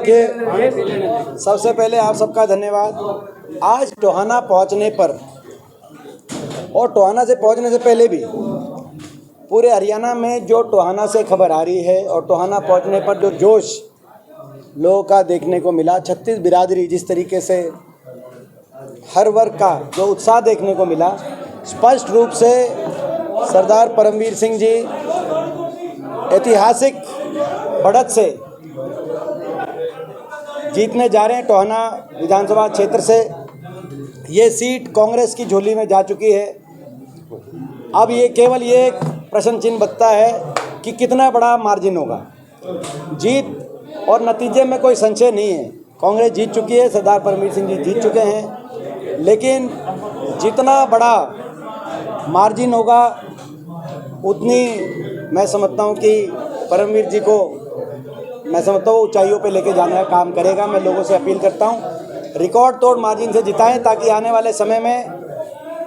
देखिए, सबसे पहले आप सबका धन्यवाद। आज टोहाना पहुंचने पर और टोहाना से पहुंचने से पहले भी पूरे हरियाणा में जो टोहाना से खबर आ रही है और टोहाना पहुंचने पर जो जोश लोगों का देखने को मिला, छत्तीस बिरादरी जिस तरीके से हर वर्ग का जो उत्साह देखने को मिला, स्पष्ट रूप से सरदार परमवीर सिंह जी ऐतिहासिक बढ़त से जीतने जा रहे हैं। टोहाना विधानसभा क्षेत्र से ये सीट कांग्रेस की झोली में जा चुकी है। अब ये केवल ये एक प्रश्न चिन्ह बचता है कि कितना बड़ा मार्जिन होगा। जीत और नतीजे में कोई संशय नहीं है, कांग्रेस जीत चुकी है, सरदार परमवीर सिंह जी जीत चुके हैं। लेकिन जितना बड़ा मार्जिन होगा उतनी मैं समझता हूँ कि परमवीर जी को मैं समझता हूँ ऊंचाइयों पे लेके जाने का काम करेगा। मैं लोगों से अपील करता हूँ रिकॉर्ड तोड़ मार्जिन से जिताएं, ताकि आने वाले समय में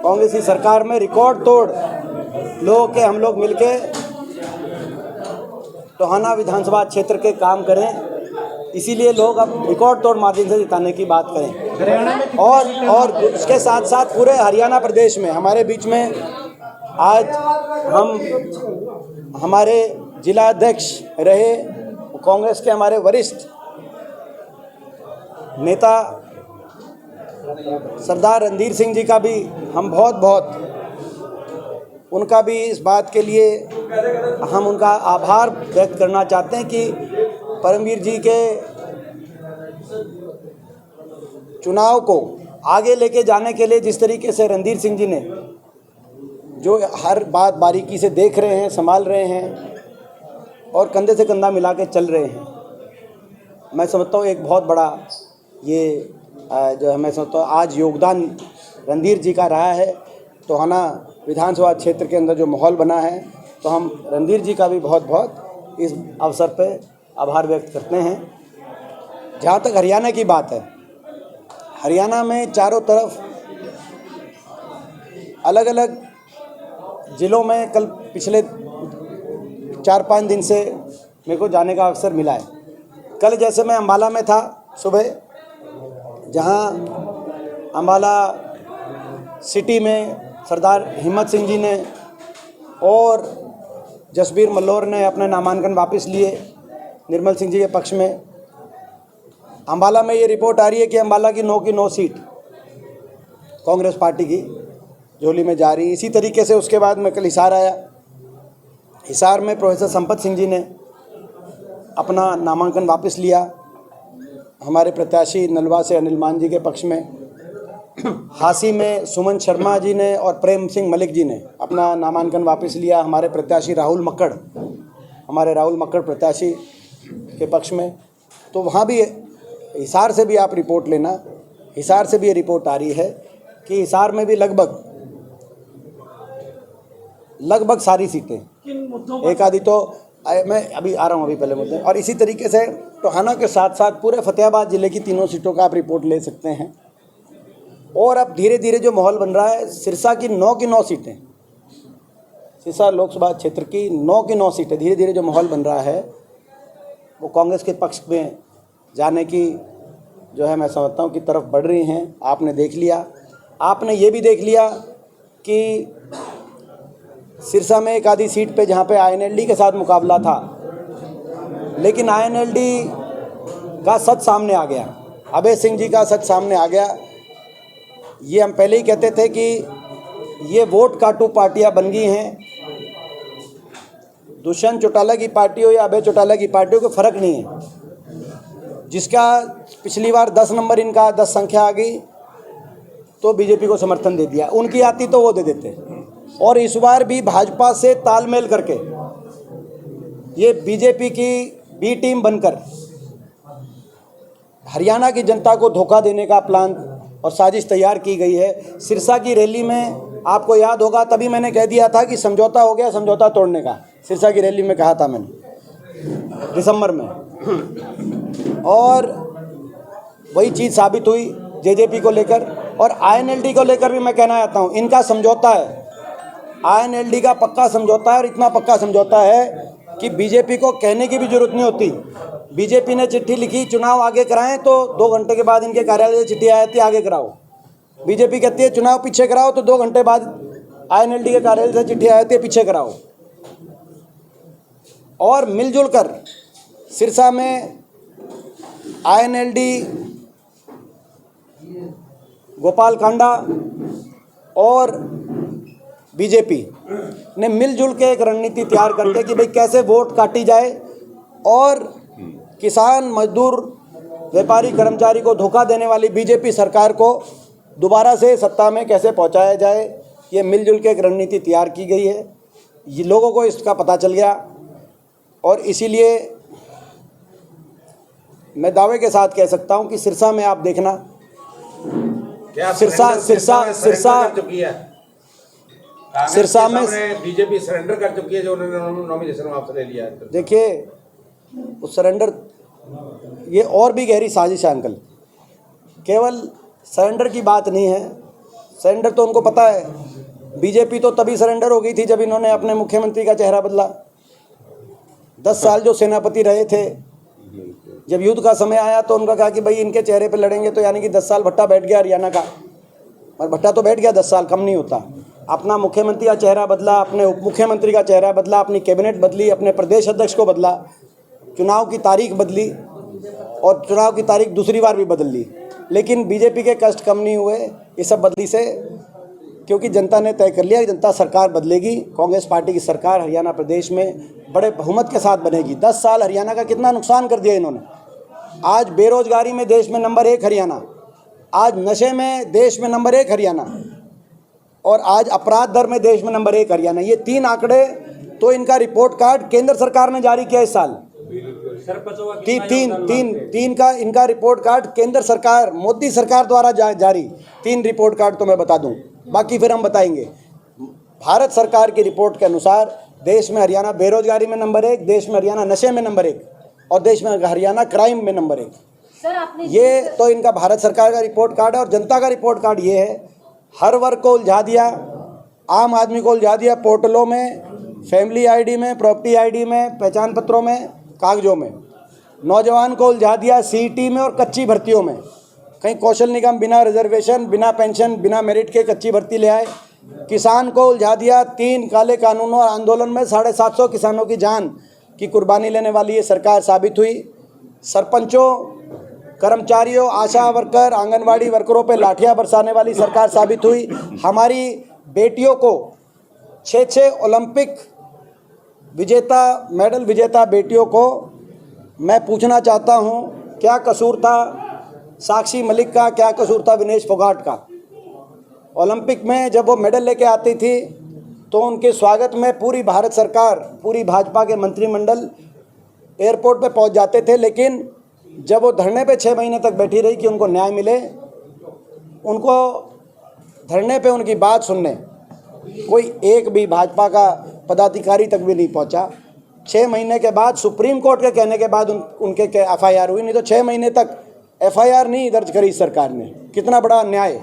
कांग्रेस की सरकार में रिकॉर्ड तोड़ लोगों के हम लोग मिलके टोहाना विधानसभा क्षेत्र के काम करें। इसीलिए लोग अब रिकॉर्ड तोड़ मार्जिन से जिताने की बात करें। और उसके साथ साथ पूरे हरियाणा प्रदेश में हमारे बीच में आज हमारे जिला अध्यक्ष रहे कांग्रेस के हमारे वरिष्ठ नेता सरदार रणधीर सिंह जी का भी हम बहुत उनका भी इस बात के लिए हम उनका आभार व्यक्त करना चाहते हैं कि परमवीर जी के चुनाव को आगे लेके जाने के लिए जिस तरीके से रणधीर सिंह जी ने जो हर बात बारीकी से देख रहे हैं, संभाल रहे हैं और कंधे से कंधा मिला के चल रहे हैं, मैं समझता हूँ एक बहुत बड़ा ये जो है मैं समझता हूँ आज योगदान रणधीर जी का रहा है। टोहाना विधानसभा क्षेत्र के अंदर जो माहौल बना है, तो हम रणधीर जी का भी बहुत इस अवसर पे आभार व्यक्त करते हैं। जहाँ तक हरियाणा की बात है, हरियाणा में चारों तरफ अलग अलग ज़िलों में कल पिछले 4-5 दिन से मेरे को जाने का अवसर मिला है। कल जैसे मैं अम्बाला में था सुबह, जहाँ अम्बाला सिटी में सरदार हिम्मत सिंह जी ने और जसबीर मल्होर ने अपने नामांकन वापस लिए निर्मल सिंह जी के पक्ष में। अम्बाला में ये रिपोर्ट आ रही है कि अम्बाला की 9 की 9 सीट कांग्रेस पार्टी की झोली में जा रही है। इसी तरीके से उसके बाद में कल हिसार आया। हिसार में प्रोफेसर संपत सिंह जी ने अपना नामांकन वापस लिया हमारे प्रत्याशी नलवा से अनिल मान जी के पक्ष में। हासी में सुमन शर्मा जी ने और प्रेम सिंह मलिक जी ने अपना नामांकन वापस लिया हमारे प्रत्याशी राहुल मक्कड़ प्रत्याशी के पक्ष में। तो वहाँ भी हिसार से भी आप रिपोर्ट लेना, हिसार से भी ये रिपोर्ट आ रही है कि हिसार में भी लगभग सारी सीटें, एक आधी तो मैं अभी आ रहा हूँ पहले मुद्दे। और इसी तरीके से टोहाना के साथ साथ पूरे फतेहाबाद ज़िले की 3 सीटों का आप रिपोर्ट ले सकते हैं। और अब धीरे धीरे जो माहौल बन रहा है, सिरसा की 9 की 9 सीटें, सिरसा लोकसभा क्षेत्र की 9 की 9 सीटें, धीरे धीरे जो माहौल बन रहा है वो कांग्रेस के पक्ष में जाने की जो है मैं समझता हूँ कि तरफ बढ़ रही हैं। आपने देख लिया, आपने ये भी देख लिया कि सिरसा में एक आधी सीट पे जहाँ पे INLD के साथ मुकाबला था, लेकिन INLD का सच सामने आ गया, अभय सिंह जी का सच सामने आ गया। ये हम पहले ही कहते थे कि ये वोट काटू पार्टियां बन गई हैं। दुष्यंत चौटाला की पार्टी हो या अभय चौटाला की पार्टी हो, कोई फ़र्क नहीं है। जिसका पिछली बार 10 नंबर इनका 10 संख्या आ गई तो बीजेपी को समर्थन दे दिया, उनकी आती तो वो दे देते। और इस बार भी भाजपा से तालमेल करके ये बीजेपी की बी टीम बनकर हरियाणा की जनता को धोखा देने का प्लान और साजिश तैयार की गई है। सिरसा की रैली में आपको याद होगा, तभी मैंने कह दिया था कि समझौता हो गया, समझौता तोड़ने का। सिरसा की रैली में कहा था मैंने दिसंबर में, और वही चीज़ साबित हुई जेजेपी को लेकर। और INLD को लेकर भी मैं कहना चाहता हूँ, इनका समझौता है, INLD का पक्का समझौता है। और इतना पक्का समझौता है कि बीजेपी को कहने की भी जरूरत नहीं होती। बीजेपी ने चिट्ठी लिखी चुनाव आगे कराएं तो 2 घंटे के बाद इनके कार्यालय से चिट्ठी आई थी आगे कराओ। बीजेपी कहती है चुनाव पीछे कराओ तो 2 घंटे बाद INLD के कार्यालय से चिट्ठी आई थी पीछे कराओ। और मिलजुल कर सिरसा में INLD, गोपाल कांडा और बीजेपी ने मिलजुल के एक रणनीति तैयार करके कि भाई कैसे वोट काटी जाए और किसान, मजदूर, व्यापारी, कर्मचारी को धोखा देने वाली बीजेपी सरकार को दोबारा से सत्ता में कैसे पहुंचाया जाए, ये मिलजुल के एक रणनीति तैयार की गई है। ये लोगों को इसका पता चल गया और इसीलिए मैं दावे के साथ कह सकता हूं कि सिरसा में आप देखना, सिरसा में बीजेपी सरेंडर कर चुकी है जो उन्होंने नॉमिनेशन वापस ले लिया है। देखिए उस सरेंडर, ये और भी गहरी साजिश है अंकल, केवल सरेंडर की बात नहीं है। सरेंडर तो उनको पता है, बीजेपी तो तभी सरेंडर हो गई थी जब इन्होंने अपने मुख्यमंत्री का चेहरा बदला। 10 साल जो सेनापति रहे थे, जब युद्ध का समय आया तो उनका कहा कि भाई इनके चेहरे पे लड़ेंगे, तो यानी कि 10 साल भट्टा बैठ गया हरियाणा का, और भट्टा तो बैठ गया 10 साल, कम नहीं होता। अपना मुख्यमंत्री का चेहरा बदला, अपने उप मुख्यमंत्री का चेहरा बदला, अपनी कैबिनेट बदली, अपने प्रदेश अध्यक्ष को बदला, चुनाव की तारीख बदली और चुनाव की तारीख दूसरी बार भी बदल ली। लेकिन बीजेपी के कष्ट कम नहीं हुए ये सब बदली से, क्योंकि जनता ने तय कर लिया कि जनता सरकार बदलेगी। कांग्रेस पार्टी की सरकार हरियाणा प्रदेश में बड़े बहुमत के साथ बनेगी। 10 साल हरियाणा का कितना नुकसान कर दिया इन्होंने। आज बेरोजगारी में देश में नंबर 1 हरियाणा, आज नशे में देश में नंबर 1 हरियाणा, और आज अपराध दर में देश में नंबर 1 हरियाणा। ये 3 आंकड़े तो इनका रिपोर्ट कार्ड केंद्र सरकार ने जारी किया इस साल। तीन का इनका रिपोर्ट कार्ड केंद्र सरकार, मोदी सरकार द्वारा जारी 3 रिपोर्ट कार्ड तो मैं बता दूं, बाकी फिर हम बताएंगे। भारत सरकार की रिपोर्ट के अनुसार देश में हरियाणा बेरोजगारी में नंबर 1, देश में हरियाणा नशे में नंबर 1 और देश में हरियाणा क्राइम में नंबर 1। सर आपने ये तो इनका भारत सरकार का रिपोर्ट कार्ड है। और जनता का रिपोर्ट कार्ड ये है, हर वर्ग को उलझा दिया, आम आदमी को उलझा दिया पोर्टलों में, फैमिली ID में, प्रॉपर्टी ID में, पहचान पत्रों में, कागजों में। नौजवान को उलझा दिया CET में और कच्ची भर्तियों में। कहीं कौशल निगम बिना रिजर्वेशन, बिना पेंशन, बिना मेरिट के कच्ची भर्ती ले आए। किसान को उलझा दिया 3 काले कानूनों और आंदोलन में 750 किसानों की जान की कुर्बानी लेने वाली ये सरकार साबित हुई। सरपंचों, कर्मचारियों, आशा वर्कर, आंगनवाड़ी वर्करों पे लाठियां बरसाने वाली सरकार साबित हुई। हमारी बेटियों को 6 ओलंपिक विजेता, मेडल विजेता बेटियों को मैं पूछना चाहता हूं, क्या कसूर था साक्षी मलिक का, क्या कसूर था विनेश फोगाट का? ओलंपिक में जब वो मेडल लेके आती थी तो उनके स्वागत में पूरी भारत सरकार, पूरी भाजपा के मंत्रिमंडल एयरपोर्ट पे पहुंच जाते थे। लेकिन जब वो धरने पे 6 महीने तक बैठी रही कि उनको न्याय मिले, उनको धरने पे उनकी बात सुनने कोई एक भी भाजपा का पदाधिकारी तक भी नहीं पहुंचा। 6 महीने के बाद सुप्रीम कोर्ट के कहने के बाद उनके FIR हुई, नहीं तो 6 महीने तक FIR नहीं दर्ज करी सरकार ने। कितना बड़ा अन्याय।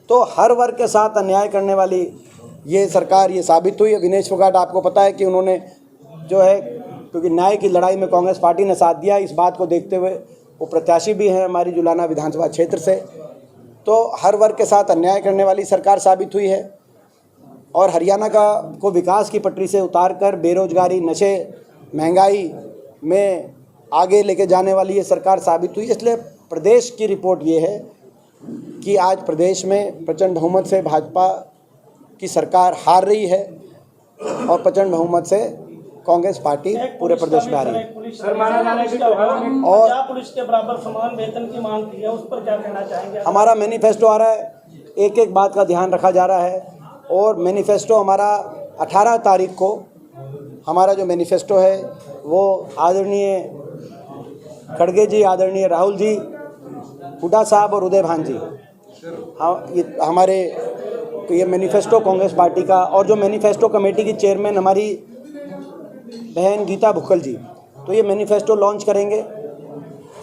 तो हर वर्ग के साथ अन्याय करने वाली ये सरकार ये साबित हुई। विनेश फोगाट, आपको पता है कि उन्होंने जो है, क्योंकि न्याय की लड़ाई में कांग्रेस पार्टी ने साथ दिया, इस बात को देखते हुए वो प्रत्याशी भी हैं हमारी जुलाना विधानसभा क्षेत्र से। तो हर वर्ग के साथ अन्याय करने वाली सरकार साबित हुई है और हरियाणा को विकास की पटरी से उतार कर बेरोजगारी, नशे, महंगाई में आगे लेके जाने वाली ये सरकार साबित हुई। इसलिए प्रदेश की रिपोर्ट ये है कि आज प्रदेश में प्रचंड बहुमत से भाजपा की सरकार हार रही है और प्रचंड बहुमत से कांग्रेस पार्टी पूरे प्रदेश में आ रही है। और पुलिस के बराबर समान वेतन की मांग की है, उस पर क्या कहना चाहेंगे? हमारा मैनिफेस्टो आ रहा है, एक बात का ध्यान रखा जा रहा है और मैनिफेस्टो हमारा 18 तारीख को, हमारा जो मैनिफेस्टो है वो आदरणीय खड़गे जी, आदरणीय राहुल जी, हुड्डा साहब और उदय भान जी, हमारे ये मैनिफेस्टो कांग्रेस पार्टी का, और जो मैनिफेस्टो कमेटी की चेयरमैन हमारी बहन गीता भुक्कल जी, तो ये मैनिफेस्टो लॉन्च करेंगे।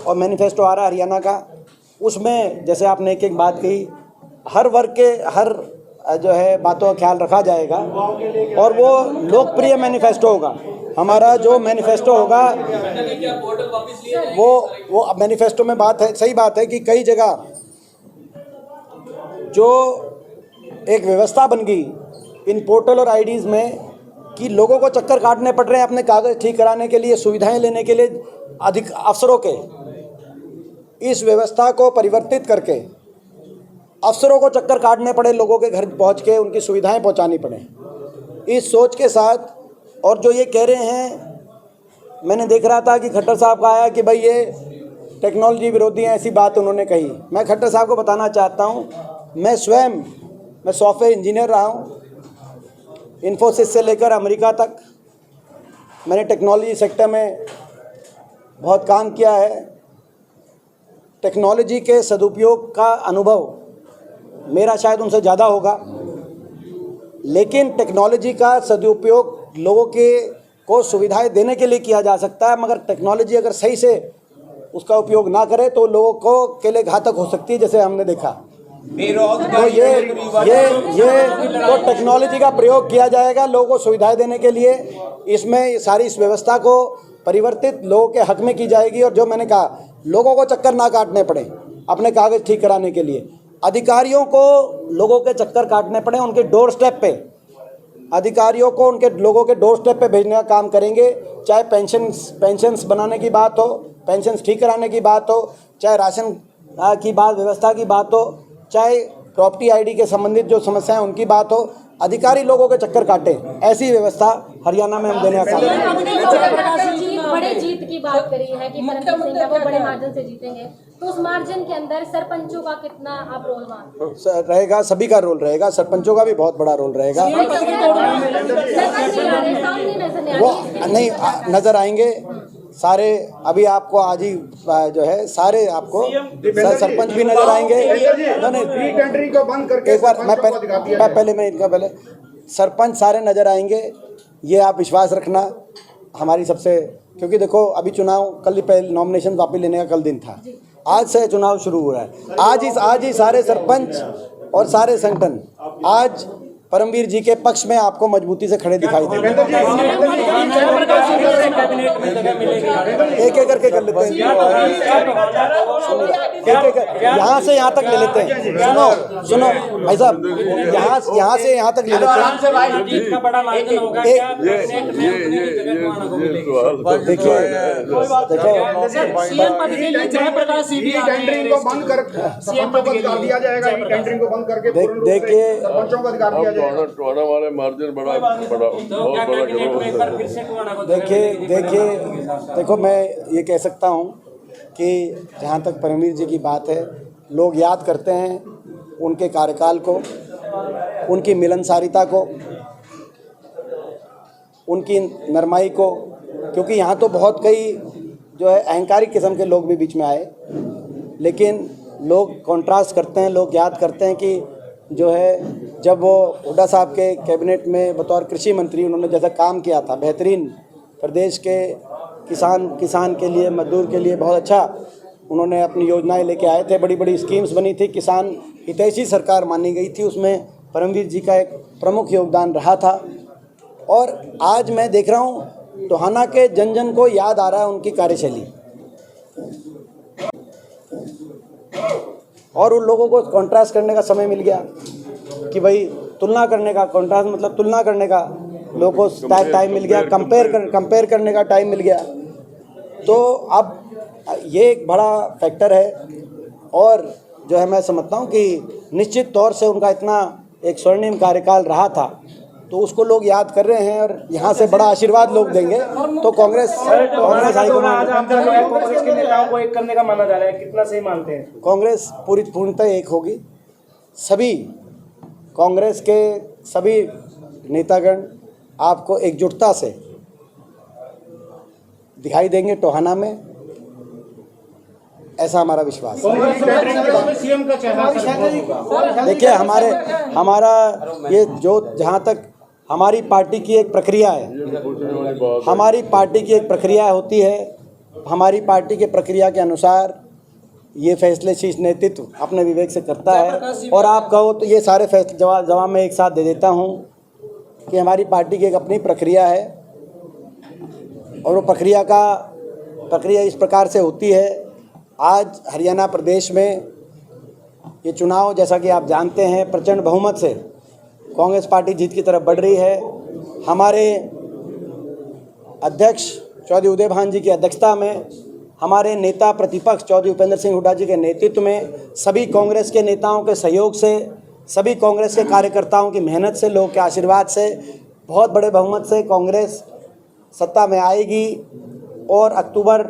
और मैनिफेस्टो आ रहा है हरियाणा का, उसमें जैसे आपने एक बात कही, हर वर्ग के हर जो है बातों का ख्याल रखा जाएगा और वो लोकप्रिय मैनिफेस्टो होगा। हमारा जो मैनिफेस्टो होगा वो मैनिफेस्टो में बात है, सही बात है कि कई जगह जो एक व्यवस्था बन गई इन पोर्टल और आईडीज़ में कि लोगों को चक्कर काटने पड़ रहे हैं अपने कागज़ ठीक कराने के लिए, सुविधाएं लेने के लिए अधिक अफसरों के। इस व्यवस्था को परिवर्तित करके अफसरों को चक्कर काटने पड़े, लोगों के घर पहुंच के उनकी सुविधाएं पहुंचानी पड़े, इस सोच के साथ। और जो ये कह रहे हैं, मैंने देख रहा था कि खट्टर साहब का आया कि भाई ये टेक्नोलॉजी विरोधी हैं, ऐसी बात उन्होंने कही। मैं खट्टर साहब को बताना चाहता हूँ, मैं स्वयं सॉफ्टवेयर इंजीनियर रहा हूँ, इन्फोसिस से लेकर अमेरिका तक मैंने टेक्नोलॉजी सेक्टर में बहुत काम किया है। टेक्नोलॉजी के सदुपयोग का अनुभव मेरा शायद उनसे ज़्यादा होगा, लेकिन टेक्नोलॉजी का सदुपयोग लोगों को सुविधाएं देने के लिए किया जा सकता है, मगर टेक्नोलॉजी अगर सही से उसका उपयोग ना करे तो लोगों को के लिए घातक हो सकती है, जैसे हमने देखा। तो ये तो टेक्नोलॉजी का प्रयोग किया जाएगा लोगों को सुविधाएं देने के लिए। इसमें सारी इस व्यवस्था को परिवर्तित लोगों के हक में की जाएगी। और जो मैंने कहा, लोगों को चक्कर ना काटने पड़े अपने कागज़ ठीक कराने के लिए, अधिकारियों को लोगों के चक्कर काटने पड़े उनके डोर स्टेप पे, अधिकारियों को उनके लोगों के डोर स्टेप पे भेजने का काम करेंगे। चाहे पेंशन्स बनाने की बात हो, पेंशन्स ठीक कराने की बात हो, चाहे राशन की बात, व्यवस्था की बात हो, चाहे प्रॉपर्टी आईडी के संबंधित जो समस्याएं उनकी बात हो, अधिकारी लोगों के चक्कर काटे, ऐसी व्यवस्था हरियाणा में हम देने का काम करेंगे। बड़े जीत की बात करी है कि परमवीर सिंह वो बड़े मार्जिन से जीतेंगे, तो उस मार्जिन के अंदर सरपंचों का कितना आप रोल मानते रहेगा? सभी का रोल रहेगा, सरपंचों का भी बहुत बड़ा रोल रहेगा। वो नहीं नजर आएंगे सारे, अभी आपको आज ही जो है सारे आपको सरपंच भी नजर आएंगे। को बंद करके एक बार पहले सरपंच सारे नजर आएंगे, ये आप विश्वास रखना हमारी सबसे, क्योंकि देखो अभी चुनाव कल ही पहले नॉमिनेशन वापस लेने का कल दिन था, आज से चुनाव शुरू हो रहा है। आज ही सारे सरपंच और सारे संगठन आज परमवीर जी के पक्ष में आपको मजबूती से खड़े दिखाई देंगे। एक एक करके कर लेते हैं, यहाँ से यहाँ तक ले लेते हैं। सुनो भाई साहब, यहाँ से यहाँ तक ले लेते हैं। देखिए वाले मार्जिन बड़ा देखो मैं ये कह सकता हूँ कि जहाँ तक परमवीर जी की बात है, लोग याद करते हैं उनके कार्यकाल को, उनकी मिलनसारिता को, उनकी नरमाई को, क्योंकि यहाँ तो बहुत कई जो है अहंकारी किस्म के लोग भी बीच में आए, लेकिन लोग कॉन्ट्रास्ट करते हैं, लोग याद करते हैं कि जो है जब वो हुड्डा साहब के कैबिनेट में बतौर कृषि मंत्री उन्होंने जैसा काम किया था, बेहतरीन, प्रदेश के किसान के लिए, मजदूर के लिए बहुत अच्छा उन्होंने अपनी योजनाएं लेके आए थे, बड़ी बड़ी स्कीम्स बनी थी, किसान हितैषी सरकार मानी गई थी, उसमें परमवीर जी का एक प्रमुख योगदान रहा था। और आज मैं देख रहा हूँ टोहाना के जन जन को याद आ रहा है उनकी कार्यशैली, और उन लोगों को कॉन्ट्रास्ट करने का समय मिल गया कि भाई तुलना करने का, कॉन्ट्रास्ट मतलब तुलना करने का लोगों को टाइम मिल गया, कंपेयर करने का टाइम मिल गया। तो अब ये एक बड़ा फैक्टर है, और जो है मैं समझता हूँ कि निश्चित तौर से उनका इतना एक स्वर्णिम कार्यकाल रहा था, तो उसको लोग याद कर रहे हैं और यहाँ से बड़ा आशीर्वाद लोग देंगे। तो कांग्रेस कांग्रेस के नेताओं को एक करने का माना जा रहा है, कितना सही मानते हैं? कांग्रेस पूर्णतः एक होगी। सभी कांग्रेस के सभी नेतागण आपको एकजुटता से दिखाई देंगे टोहाना में, ऐसा हमारा विश्वास है। देखिए हमारा ये जो जहाँ तक हमारी पार्टी की एक प्रक्रिया है, हमारी पार्टी की एक प्रक्रिया होती है, हमारी पार्टी के प्रक्रिया के अनुसार ये फैसले शीर्ष नेतृत्व अपने विवेक से करता है। और आप कहो तो ये सारे फैसले जवाब मैं एक साथ दे देता हूँ कि हमारी पार्टी की एक अपनी प्रक्रिया है। और वो प्रक्रिया इस प्रकार से होती है। आज हरियाणा प्रदेश में ये चुनाव, जैसा कि आप जानते हैं, प्रचंड बहुमत से कांग्रेस पार्टी जीत की तरफ बढ़ रही है। हमारे अध्यक्ष चौधरी उदय भान जी की अध्यक्षता में, हमारे नेता प्रतिपक्ष चौधरी उपेंद्र सिंह हुड्डा जी के नेतृत्व में, सभी कांग्रेस के नेताओं के सहयोग से, सभी कांग्रेस के कार्यकर्ताओं की मेहनत से, लोगों के आशीर्वाद से बहुत बड़े बहुमत से कांग्रेस सत्ता में आएगी। और अक्टूबर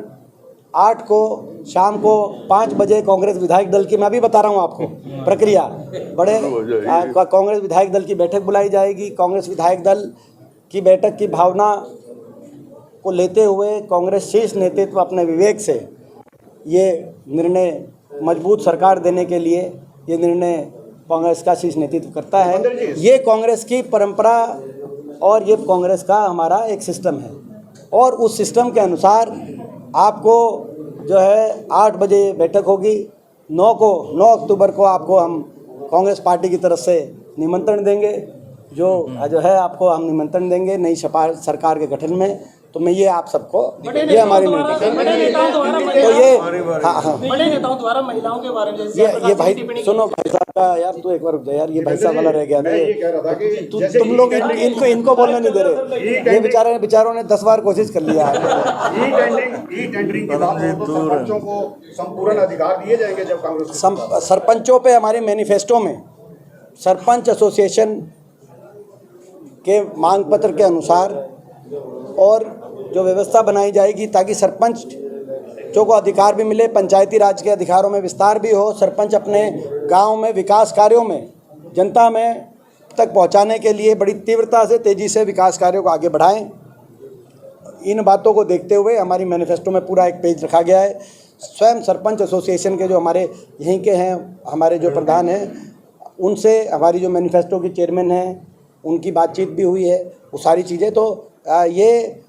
8 को शाम को 5 बजे कांग्रेस विधायक दल की, मैं अभी बता रहा हूँ आपको प्रक्रिया, कांग्रेस विधायक दल की बैठक बुलाई जाएगी। कांग्रेस विधायक दल की बैठक की भावना को लेते हुए कांग्रेस शीर्ष नेतृत्व अपने विवेक से ये निर्णय, मजबूत सरकार देने के लिए ये निर्णय कांग्रेस का शीर्ष नेतृत्व करता है। ये कांग्रेस की परंपरा और ये कांग्रेस का हमारा एक सिस्टम है, और उस सिस्टम के अनुसार आपको जो है 8 बजे बैठक होगी। 9 अक्टूबर को आपको हम कांग्रेस पार्टी की तरफ से निमंत्रण देंगे, जो है आपको हम निमंत्रण देंगे नई सरकार के गठन में। तो मैं ये आप सबको, ये हमारी तो ये बड़े नेताओं द्वारा महिलाओं के बारे में ये भाई सुनो भाई साहब का, यार तू एक बार रुक जा यार, ये भाई साहब वाला रह गया। तुम लोग इनको बोलने नहीं दे रहे। ये बेचारों ने 10 बार कोशिश कर लिया। संपूर्ण अधिकार दिए जाएंगे जब कांग्रेस सरपंचों पे हमारे मैनिफेस्टो में सरपंच एसोसिएशन के मांग पत्र के अनुसार और जो व्यवस्था बनाई जाएगी ताकि सरपंचों को अधिकार भी मिले, पंचायती राज के अधिकारों में विस्तार भी हो, सरपंच अपने गांव में विकास कार्यों में जनता में तक पहुंचाने के लिए बड़ी तीव्रता से, तेज़ी से विकास कार्यों को आगे बढ़ाएं। इन बातों को देखते हुए हमारी मैनिफेस्टो में पूरा एक पेज रखा गया है। स्वयं सरपंच एसोसिएशन के जो हमारे यहीं के हैं, हमारे जो प्रधान हैं, उनसे हमारी जो मैनिफेस्टो की चेयरमैन हैं उनकी बातचीत भी हुई है। वो सारी चीज़ें तो ये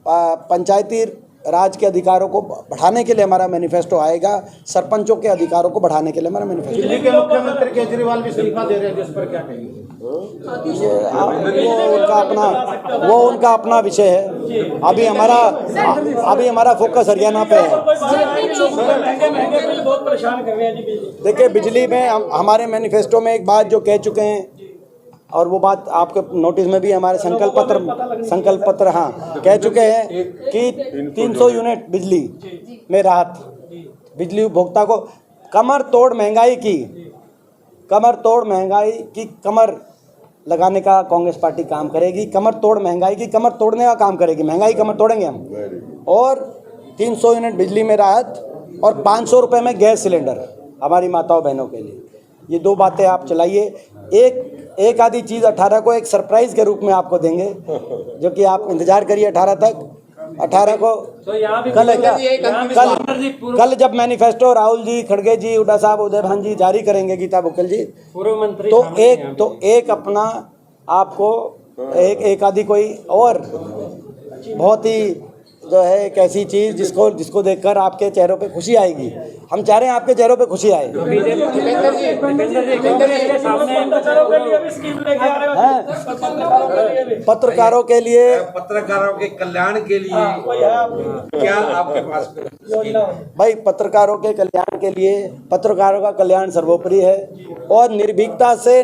पंचायती राज के अधिकारों को बढ़ाने के लिए हमारा मैनिफेस्टो आएगा, सरपंचों के अधिकारों को बढ़ाने के लिए हमारा मैनिफेस्टो। दिल्ली के मुख्यमंत्री केजरीवाल भी इस्तीफा दे रहे हैं, जिस पर क्या कहेंगे? वो उनका अपना विषय है। अभी हमारा फोकस हरियाणा पे है। बहुत परेशान कर रहे हैं जी। देखिए, बिजली में हमारे मैनिफेस्टो में एक बात जो कह चुके हैं, और वो बात आपके नोटिस में भी हमारे संकल्प पत्र हाँ कह चुके हैं कि 300 यूनिट बिजली में राहत, बिजली उपभोक्ता को कमर तोड़ महंगाई की कमर लगाने का कांग्रेस पार्टी काम करेगी। कमर तोड़ महंगाई की कमर तोड़ने का काम करेगी, महंगाई कमर तोड़ेंगे हम। और 300 यूनिट बिजली में राहत और 500 रुपये में गैस सिलेंडर हमारी माताओं बहनों के लिए। ये 2 बातें आप चलाइए। एक आधी चीज़ 18 को एक सरप्राइज के रूप में आपको देंगे, जो कि आप इंतजार करिए 18 तक। 18 को कल है क्या? कल जब मैनिफेस्टो राहुल जी, खड़गे जी, हुड्डा साहब, उदय भान जी जारी करेंगे, गीता बुक्कल जी, पूर्व मंत्री, तो एक अपना आपको एक आधी कोई और बहुत ही जो है एक ऐसी चीज़ जिसको देखकर आपके चेहरों पे खुशी आएगी। हम चाह रहे हैं आपके चेहरों पे खुशी आए। पत्रकारों के कल्याण के लिए क्या आपके पास भाई, पत्रकारों के कल्याण के लिए, पत्रकारों का कल्याण सर्वोपरि है। और निर्भीकता से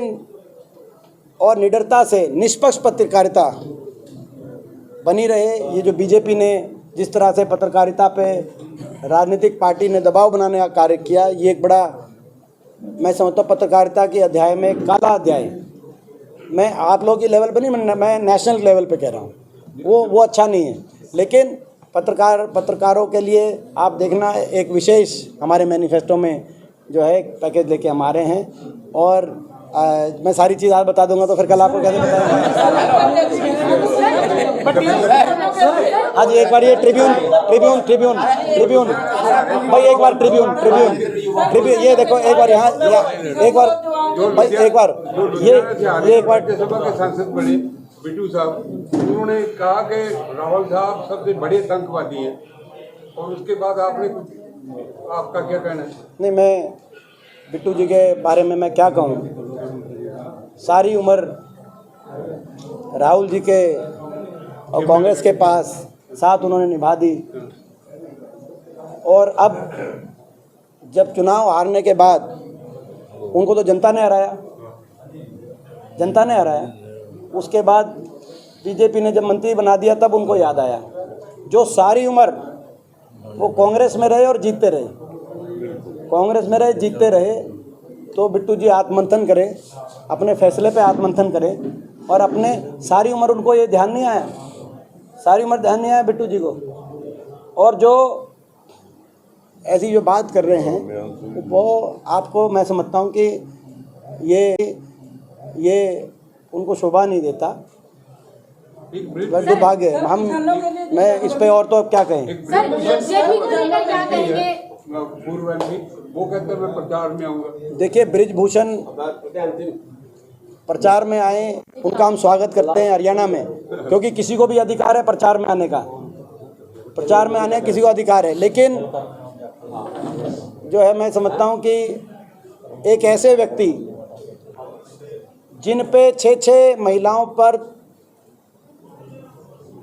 और निडरता से निष्पक्ष पत्रकारिता बनी रहे। ये जो बीजेपी ने जिस तरह से पत्रकारिता पे राजनीतिक पार्टी ने दबाव बनाने का कार्य किया, ये एक बड़ा, मैं समझता हूँ पत्रकारिता के अध्याय में एक काला अध्याय। मैं आप लोगों की लेवल पे नहीं, मैं नेशनल लेवल पे कह रहा हूँ, वो अच्छा नहीं है। लेकिन पत्रकारों के लिए आप देखना, एक विशेष हमारे मैनिफेस्टो में जो है एक पैकेज लेके हम आ रहे हैं। और मैं सारी चीज़ आज बता दूंगा तो फिर कल आपको कैसे बताऊंगा। आज एक बार ये ट्रिब्यून भाई, एक बार ट्रिब्यून ये देखो, एक बार यहाँ एक बार भाई, एक बार राज्यसभा के सांसद बने बिट्टू साहब, उन्होंने कहा कि राहुल साहब सबसे बड़े आतंकवादी हैं, और उसके बाद आपका क्या कहना है? नहीं, मैं बिट्टू जी के बारे में मैं क्या कहूँ। सारी उम्र राहुल जी के और कांग्रेस के पास साथ उन्होंने निभा दी। और अब जब चुनाव हारने के बाद उनको तो जनता ने हराया, जनता ने हराया। उसके बाद बीजेपी ने जब मंत्री बना दिया तब उनको याद आया, जो सारी उम्र वो कांग्रेस में रहे और जीतते रहे, कांग्रेस में रहे जीतते रहे। तो बिट्टू जी आत्ममंथन करें, अपने फैसले पे आत्ममंथन करें। और अपने सारी उम्र उनको ये ध्यान नहीं आया, सारी उम्र ध्यान नहीं आया बिट्टू जी को। और जो ऐसी जो बात कर रहे हैं वो आपको मैं समझता हूँ कि ये उनको शोभा नहीं देता, दुर्भाग्य है। मैं इस पे और तो अब क्या कहें। सर बीजेपी को लेकर क्या कहेंगे? पूर्व एमपी वो कहते हैं मैं प्रचार में आऊँगा। देखिए बृजभूषण प्रचार में आए, उनका हम स्वागत करते हैं हरियाणा में, क्योंकि किसी को भी अधिकार है प्रचार में आने का, प्रचार में आने का किसी को अधिकार है। लेकिन जो है मैं समझता हूँ कि एक ऐसे व्यक्ति जिन पे 6 महिलाओं पर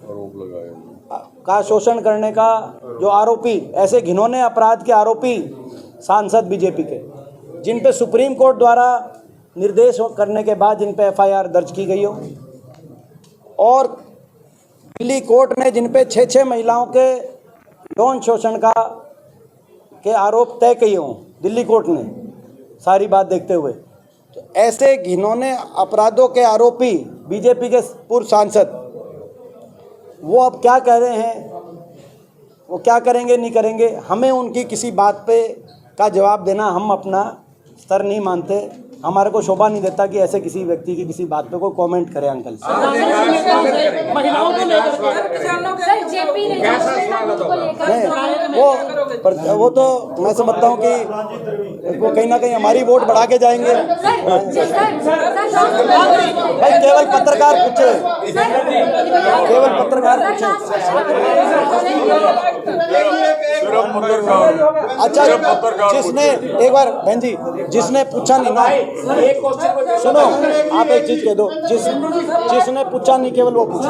आरोप लगाए का शोषण करने का जो आरोपी, ऐसे घिनौने अपराध के आरोपी सांसद बीजेपी के, जिन पे सुप्रीम कोर्ट द्वारा निर्देश करने के बाद जिन पे एफआईआर दर्ज की गई हो, और दिल्ली कोर्ट ने जिन पे 6 महिलाओं के यौन शोषण के आरोप तय किए हों, दिल्ली कोर्ट ने सारी बात देखते हुए, तो ऐसे घिनौने अपराधों के आरोपी बीजेपी के पूर्व सांसद वो अब क्या कह रहे हैं, वो क्या करेंगे नहीं करेंगे, हमें उनकी किसी बात पे का जवाब देना हम अपना स्तर नहीं मानते। हमारे को शोभा नहीं देता कि ऐसे किसी व्यक्ति की किसी बात पे कोई कमेंट करे। अंकल महिलाओं को लेकर सर जेपी ने को लेकर वो तो मैं समझता हूँ कि वो कहीं ना कहीं हमारी वोट बढ़ा के जाएंगे। भाई केवल पत्रकार पूछे, केवल पत्रकार पूछे। अच्छा जिसने एक बार बहन जी जिसने पूछा नहीं ना, सुनो आप एक चीज कह दो, जिसने पूछा नहीं केवल वो पूछे।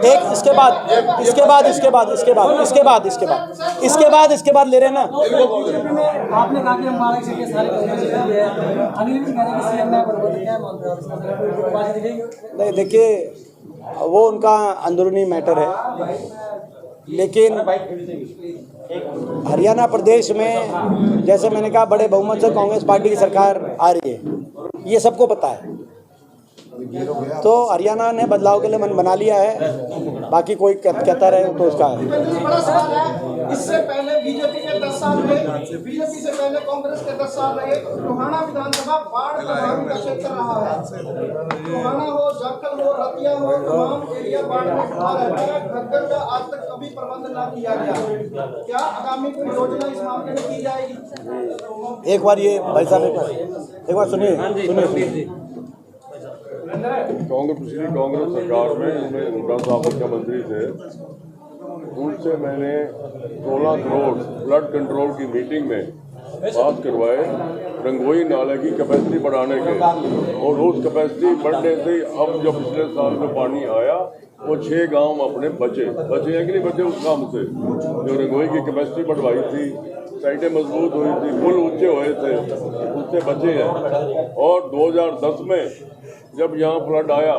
एक इसके बाद ले रहे ना। आपने कहा कि हम मालिक से सारे अनिल भी कहने की सीएम ने क्या मानते हैं? नहीं देखिए वो उनका अंदरूनी मैटर है, लेकिन हरियाणा प्रदेश में जैसे मैंने कहा बड़े बहुमत से कांग्रेस पार्टी की सरकार आ रही है, ये सबको पता है। तो हरियाणा ने बदलाव के लिए मन बना लिया है, बाकी कोई कहता रहे तो उसका है। इससे पहले बीजेपी के 10 साल रहे, बीजेपी से पहले कांग्रेस के 10 साल रहे। टोहाना विधानसभा बाढ़ प्रभावित का क्षेत्र रहा है। टोहाना हो, जाखल हो, रतिया हो, तमाम एरिया बाढ़ में डूबा रहता है। घग्गर का आज तक कभी प्रबंध न किया गया। क्या आगामी कोई योजना इस मामले में की जाएगी? एक बार ये भाई साहब एक बार सुनिए। कांग्रेस सरकार में उनमें इमरान साहब मुख्यमंत्री थे, उनसे मैंने 16 करोड़ फ्लड कंट्रोल की मीटिंग में बात करवाए रंगोई नाले की कैपेसिटी बढ़ाने के, और उस कैपेसिटी बढ़ने से अब जब पिछले साल में पानी आया वो 6 गांव अपने बचे हैं कि नहीं बचे उस काम से। जो रंगोई की कैपेसिटी बढ़वाई थी, साइटें मजबूत हुई थी, पुल ऊंचे हुए थे, उससे बचे हैं। और 2010 में जब यहाँ फ्लड आया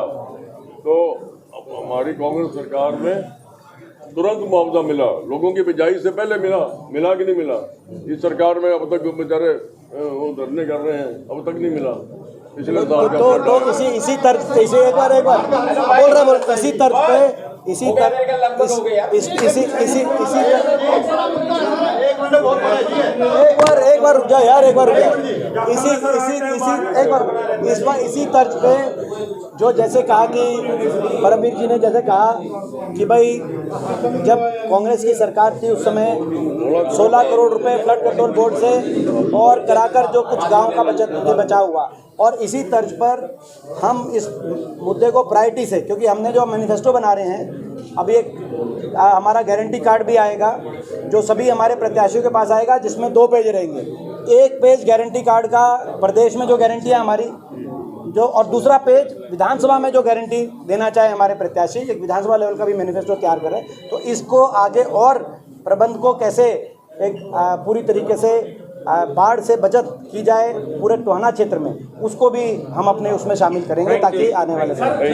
तो हमारी कांग्रेस सरकार में तुरंत मुआवजा मिला, लोगों की बिजाई से पहले मिला कि नहीं मिला? इस सरकार में अब तक बेचारे वो धरने कर रहे हैं, अब तक नहीं मिला। पिछले साल तो इसी तर्ज पे एक बार बोल रहे इसी तर्ज पे एक बार रुक जाओ यार, एक बार रुक जाओ। इसी तर्ज पे जो जैसे कहा कि परमवीर जी ने जैसे कहा कि भाई जब कांग्रेस की सरकार थी उस समय 16 करोड़ रुपए फ्लड कंट्रोल बोर्ड से और कराकर जो कुछ गांव का बचा हुआ, और इसी तर्ज पर हम इस मुद्दे को प्रायोरिटी से, क्योंकि हमने जो मैनिफेस्टो बना रहे हैं अभी एक हमारा गारंटी कार्ड भी आएगा जो सभी हमारे प्रत्याशियों के पास आएगा, जिसमें 2 पेज रहेंगे। एक पेज गारंटी कार्ड का, प्रदेश में जो गारंटी है हमारी जो और दूसरा पेज विधानसभा में जो गारंटी देना चाहे हमारे प्रत्याशी, एक विधानसभा लेवल का भी मैनिफेस्टो तैयार करें, तो इसको आगे और प्रबंध को कैसे एक पूरी तरीके से बाढ़ से बचत की जाए पूरे टोहाना क्षेत्र में, उसको भी हम अपने उसमें शामिल करेंगे ताकि आने वाले समय